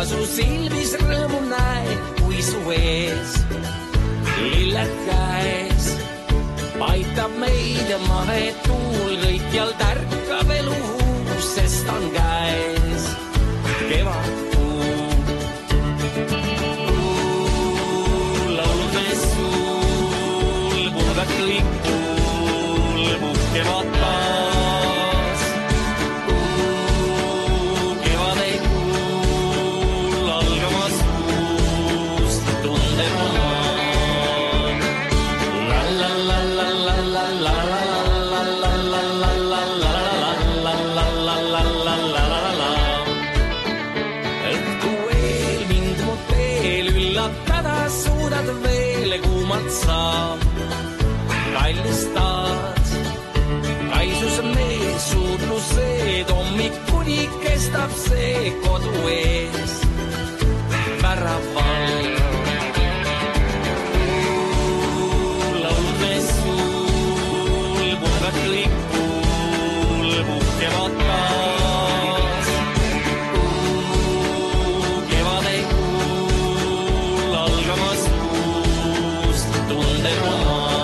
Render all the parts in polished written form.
ma su silmis rõõmu näe, kui su ees lilled käes. Aitab meid mahetuul, kõikjal tärkab elu uus, sest on käes kevadkuu. Lauludes suul, purgad kõikul, puhkevad taas. Kevad ei kuul, algamas uus tunderomaan. La la la la la la la la la la la la la la la la la la la la. Õhtu eel mind mu teel üllatada suudad veel, kuumad saab, kallistad. Kaisus mees suudlused, hommikuni kestab see kodu ees väraval. Lauludes suul, purgad kõikul, puhkevad taas. Kevad ei kuul, algamas uus tunderomaan.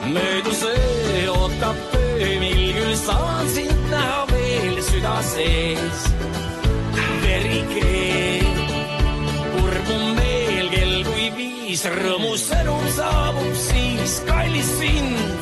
Mööduse ootab töö, mil küll saan sind näha veel süda sees. Veri keeb, kurbu meel, kell kui 5, rõõmu sõnum saabub siis, kallis sind